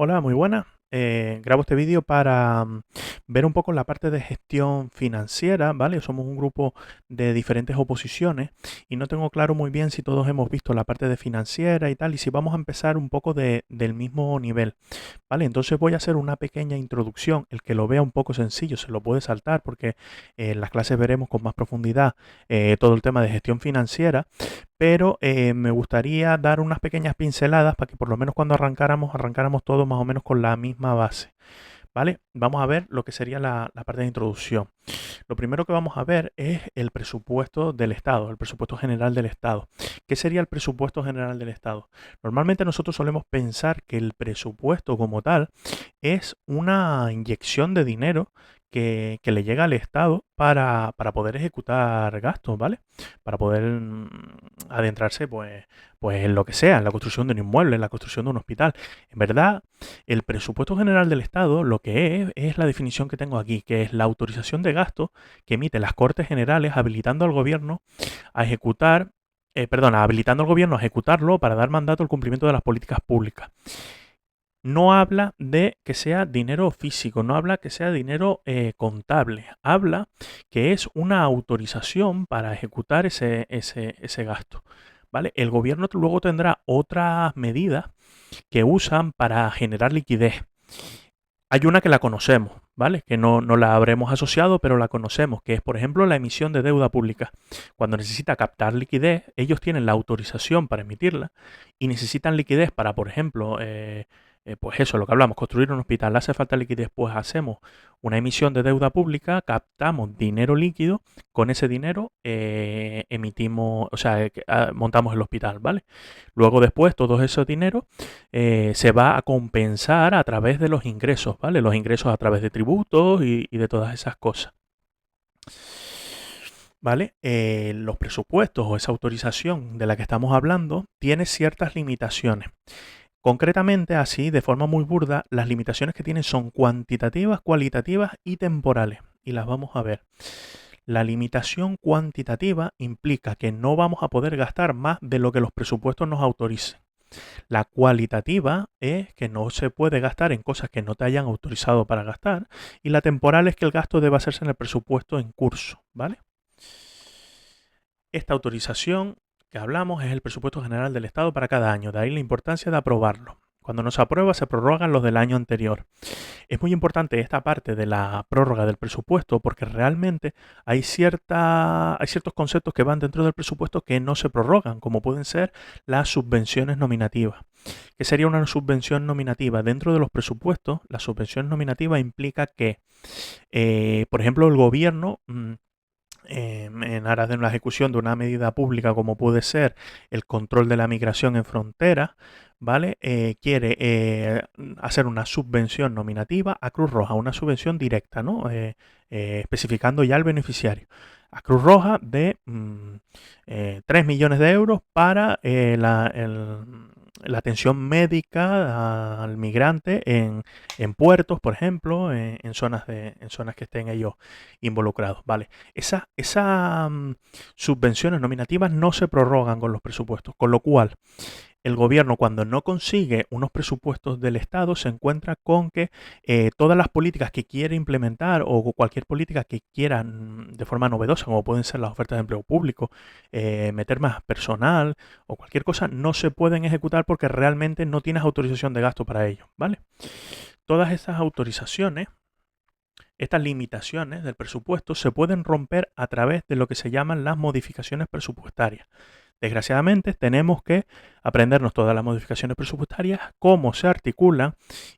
Hola, muy buenas. Grabo este vídeo para ver un poco la parte de gestión financiera, ¿vale? Somos un grupo de diferentes oposiciones y no tengo claro muy bien si todos hemos visto la parte de financiera y tal, y si vamos a empezar un poco del mismo nivel, ¿vale? Entonces voy a hacer una pequeña introducción. El que lo vea un poco sencillo se lo puede saltar porque en las clases veremos con más profundidad todo el tema de gestión financiera, pero me gustaría dar unas pequeñas pinceladas para que por lo menos cuando arrancáramos todos más o menos con la misma base. ¿Vale? Vamos a ver lo que sería la parte de introducción. Lo primero que vamos a ver es el presupuesto del Estado, el presupuesto general del Estado. ¿Qué sería el presupuesto general del Estado? Normalmente nosotros solemos pensar que el presupuesto como tal es una inyección de dinero que le llega al Estado para poder ejecutar gastos, ¿vale? Para poder adentrarse pues en lo que sea, en la construcción de un inmueble, en la construcción de un hospital. En verdad, el presupuesto general del Estado lo que es la definición que tengo aquí, que es la autorización de gasto que emite las Cortes Generales habilitando al gobierno a ejecutar, habilitando al gobierno a ejecutarlo para dar mandato al cumplimiento de las políticas públicas. No habla de que sea dinero físico, no habla que sea dinero contable, habla que es una autorización para ejecutar ese gasto. ¿Vale? El gobierno luego tendrá otras medidas que usan para generar liquidez. Hay una que la conocemos, ¿vale? Que no la habremos asociado, pero la conocemos, que es, por ejemplo, la emisión de deuda pública. Cuando necesita captar liquidez, ellos tienen la autorización para emitirla y necesitan liquidez para, por ejemplo, pues eso, lo que hablamos, construir un hospital, hace falta liquidez, pues hacemos una emisión de deuda pública, captamos dinero líquido, con ese dinero emitimos, o sea, montamos el hospital, ¿vale? Luego después todo ese dinero se va a compensar a través de los ingresos, ¿vale? Los ingresos a través de tributos y de todas esas cosas. ¿Vale? Los presupuestos o esa autorización de la que estamos hablando tiene ciertas limitaciones. Concretamente, así, de forma muy burda, las limitaciones que tiene son cuantitativas, cualitativas y temporales. Y las vamos a ver. La limitación cuantitativa implica que no vamos a poder gastar más de lo que los presupuestos nos autoricen. La cualitativa es que no se puede gastar en cosas que no te hayan autorizado para gastar. Y la temporal es que el gasto debe hacerse en el presupuesto en curso, ¿vale? Esta autorización que hablamos es el presupuesto general del Estado para cada año, de ahí la importancia de aprobarlo. Cuando no se aprueba, se prorrogan los del año anterior. Es muy importante esta parte de la prórroga del presupuesto porque realmente hay ciertos conceptos que van dentro del presupuesto que no se prorrogan, como pueden ser las subvenciones nominativas. ¿Qué sería una subvención nominativa? Dentro de los presupuestos, la subvención nominativa implica que, por ejemplo, el gobierno en aras de la ejecución de una medida pública como puede ser el control de la migración en frontera, ¿vale? Quiere hacer una subvención nominativa a Cruz Roja, una subvención directa, ¿no? Especificando ya el beneficiario. A Cruz Roja de 3 millones de euros para la atención médica al migrante en puertos, por ejemplo, en zonas que estén ellos involucrados. Vale, esas subvenciones nominativas no se prorrogan con los presupuestos, con lo cual el gobierno cuando no consigue unos presupuestos del Estado se encuentra con que todas las políticas que quiere implementar o cualquier política que quieran de forma novedosa, como pueden ser las ofertas de empleo público, meter más personal o cualquier cosa, no se pueden ejecutar porque realmente no tienes autorización de gasto para ello, ¿vale? Todas esas autorizaciones, estas limitaciones del presupuesto se pueden romper a través de lo que se llaman las modificaciones presupuestarias. Desgraciadamente tenemos que aprendernos todas las modificaciones presupuestarias, cómo se articulan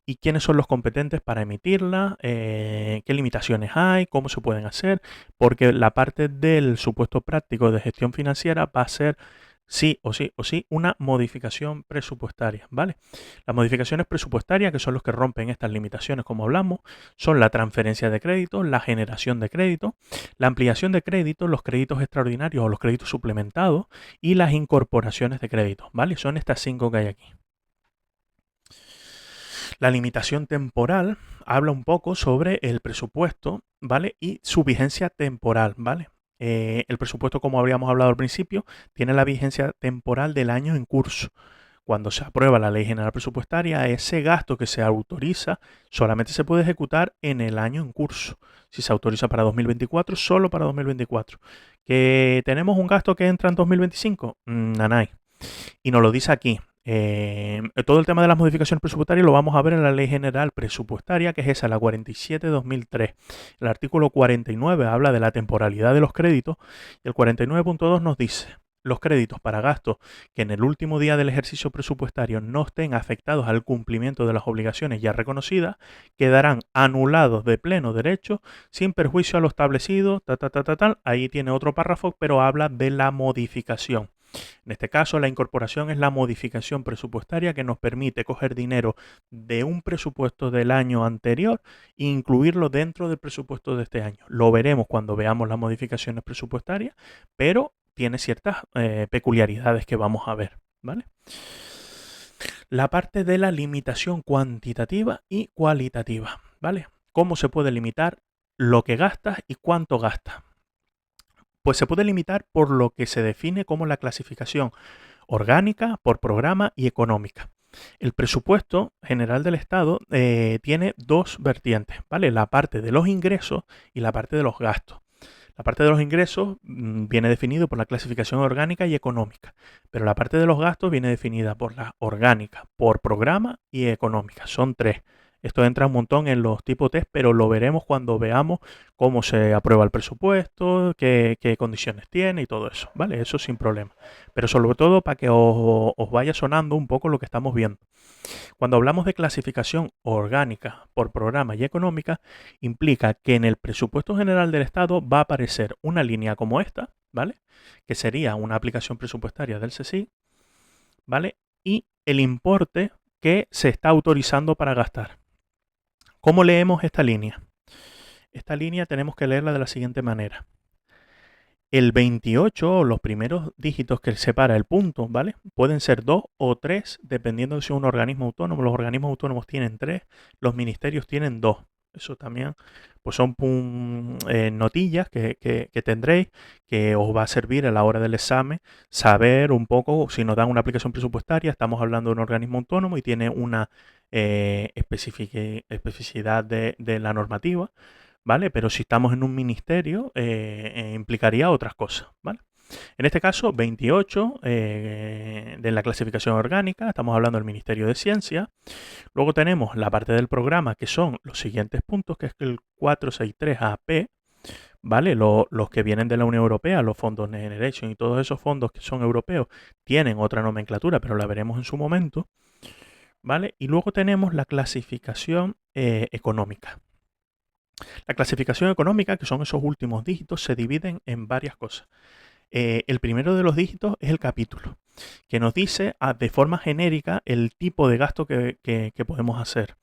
y quiénes son los competentes para emitirla, qué limitaciones hay, cómo se pueden hacer, porque la parte del supuesto práctico de gestión financiera va a ser sí, una modificación presupuestaria, ¿vale? Las modificaciones presupuestarias, que son los que rompen estas limitaciones, como hablamos, son la transferencia de crédito, la generación de crédito, la ampliación de crédito, los créditos extraordinarios o los créditos suplementados y las incorporaciones de crédito, ¿vale? Son estas 5 que hay aquí. La limitación temporal habla un poco sobre el presupuesto, ¿vale? Y su vigencia temporal, ¿vale? El presupuesto, como habríamos hablado al principio, tiene la vigencia temporal del año en curso. cuando se aprueba la Ley General Presupuestaria, ese gasto que se autoriza solamente se puede ejecutar en el año en curso. Si se autoriza para 2024, solo para 2024. ¿Que tenemos un gasto que entra en 2025? Nanay. Y nos lo dice aquí. Todo el tema de las modificaciones presupuestarias lo vamos a ver en la Ley General Presupuestaria, que es esa, la 47/2003. El artículo 49 habla de la temporalidad de los créditos y el 49.2 nos dice: los créditos para gastos que en el último día del ejercicio presupuestario no estén afectados al cumplimiento de las obligaciones ya reconocidas quedarán anulados de pleno derecho sin perjuicio a lo establecido, Ahí tiene otro párrafo, pero habla de la modificación. En este caso, la incorporación es la modificación presupuestaria que nos permite coger dinero de un presupuesto del año anterior e incluirlo dentro del presupuesto de este año. Lo veremos cuando veamos las modificaciones presupuestarias, pero tiene ciertas peculiaridades que vamos a ver, ¿vale? La parte de la limitación cuantitativa y cualitativa, ¿vale? ¿Cómo se puede limitar lo que gastas y cuánto gastas? Pues se puede limitar por lo que se define como la clasificación orgánica, por programa y económica. El presupuesto general del Estado tiene dos vertientes, ¿vale? La parte de los ingresos y la parte de los gastos. La parte de los ingresos viene definido por la clasificación orgánica y económica, pero la parte de los gastos viene definida por la orgánica, por programa y económica. Son tres. Esto entra un montón en los tipos test, pero lo veremos cuando veamos cómo se aprueba el presupuesto, qué condiciones tiene y todo eso, ¿vale? Eso sin problema. Pero sobre todo para que os vaya sonando un poco lo que estamos viendo. Cuando hablamos de clasificación orgánica por programa y económica, implica que en el presupuesto general del Estado va a aparecer una línea como esta, ¿vale? Que sería una aplicación presupuestaria del CSIC, ¿vale? Y el importe que se está autorizando para gastar. ¿Cómo leemos esta línea? Esta línea tenemos que leerla de la siguiente manera. El 28, o los primeros dígitos que separa el punto, ¿vale? Pueden ser 2 o 3, dependiendo de si es un organismo autónomo. Los organismos autónomos tienen 3, los ministerios tienen 2. Eso también, pues son notillas que tendréis, que os va a servir a la hora del examen, saber un poco, si nos dan una aplicación presupuestaria, estamos hablando de un organismo autónomo y tiene una especificidad de la normativa, ¿vale? Pero si estamos en un ministerio, implicaría otras cosas, ¿vale? En este caso, 28 de la clasificación orgánica, estamos hablando del Ministerio de Ciencia. Luego tenemos la parte del programa, que son los siguientes puntos, que es el 463AP, ¿vale? Los que vienen de la Unión Europea, los fondos Next Generation y todos esos fondos que son europeos, tienen otra nomenclatura, pero la veremos en su momento, ¿vale? Y luego tenemos la clasificación económica. La clasificación económica, que son esos últimos dígitos, se dividen en varias cosas. El primero de los dígitos es el capítulo, que nos dice de forma genérica el tipo de gasto que podemos hacer.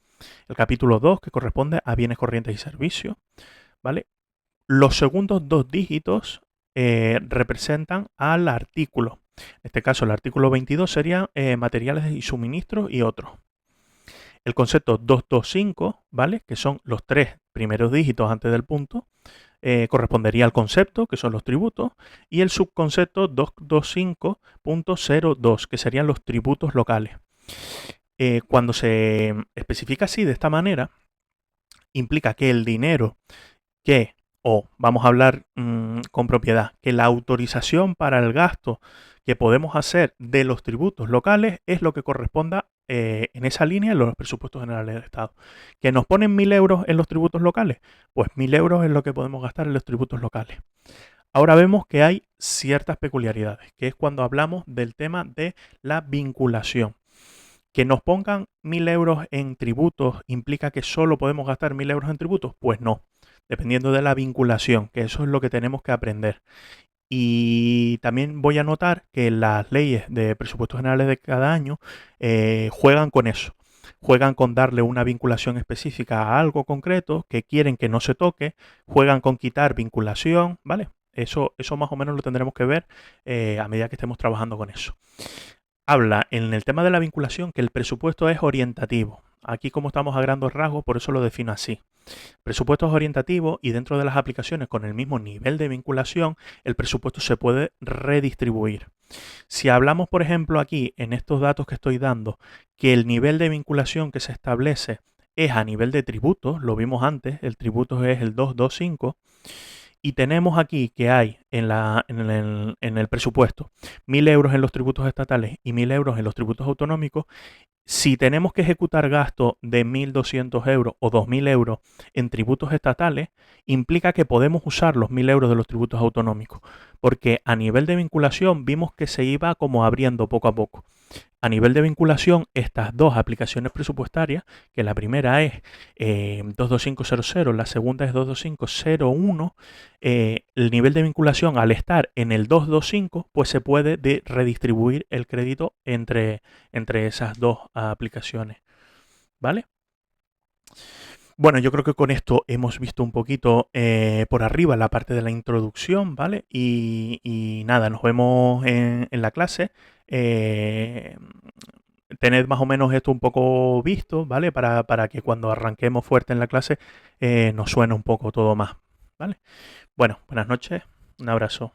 El capítulo 2, que corresponde a bienes corrientes y servicios, ¿vale? Los segundos dos dígitos representan al artículo. En este caso, el artículo 22 sería materiales y suministros y otros. El concepto 225, ¿vale? Que son los tres primeros dígitos antes del punto, correspondería al concepto, que son los tributos, y el subconcepto 225.02, que serían los tributos locales. Cuando se especifica así, de esta manera, implica que el dinero que, o vamos a hablar con propiedad, que la autorización para el gasto que podemos hacer de los tributos locales es lo que corresponda en esa línea en los presupuestos generales del Estado. ¿Que nos ponen 1.000 euros en los tributos locales? Pues 1.000 euros es lo que podemos gastar en los tributos locales. Ahora vemos que hay ciertas peculiaridades, que es cuando hablamos del tema de la vinculación. ¿Que nos pongan 1.000 euros en tributos implica que solo podemos gastar 1.000 euros en tributos? Pues no, dependiendo de la vinculación, que eso es lo que tenemos que aprender. Y también voy a notar que las leyes de presupuestos generales de cada año juegan con eso. Juegan con darle una vinculación específica a algo concreto que quieren que no se toque. Juegan con quitar vinculación, ¿vale? Eso más o menos lo tendremos que ver a medida que estemos trabajando con eso. Habla en el tema de la vinculación que el presupuesto es orientativo. Aquí, como estamos a grandes rasgos, por eso lo defino así. Presupuestos orientativos y dentro de las aplicaciones con el mismo nivel de vinculación, el presupuesto se puede redistribuir. Si hablamos, por ejemplo, aquí en estos datos que estoy dando, que el nivel de vinculación que se establece es a nivel de tributos, lo vimos antes, el tributo es el 225, y tenemos aquí que hay en el presupuesto 1.000 euros en los tributos estatales y 1.000 euros en los tributos autonómicos. Si tenemos que ejecutar gastos de 1.200 euros o 2.000 euros en tributos estatales, implica que podemos usar los 1.000 euros de los tributos autonómicos, porque a nivel de vinculación vimos que se iba como abriendo poco a poco. A nivel de vinculación, estas dos aplicaciones presupuestarias, que la primera es 22500, la segunda es 22501, el nivel de vinculación al estar en el 225, pues se puede redistribuir el crédito entre esas dos aplicaciones, ¿vale? Bueno, yo creo que con esto hemos visto un poquito por arriba la parte de la introducción, ¿vale? Y nada, nos vemos en la clase. Eh, Tened más o menos esto un poco visto, ¿vale? Para que cuando arranquemos fuerte en la clase nos suene un poco todo más, ¿vale? Bueno, buenas noches, un abrazo.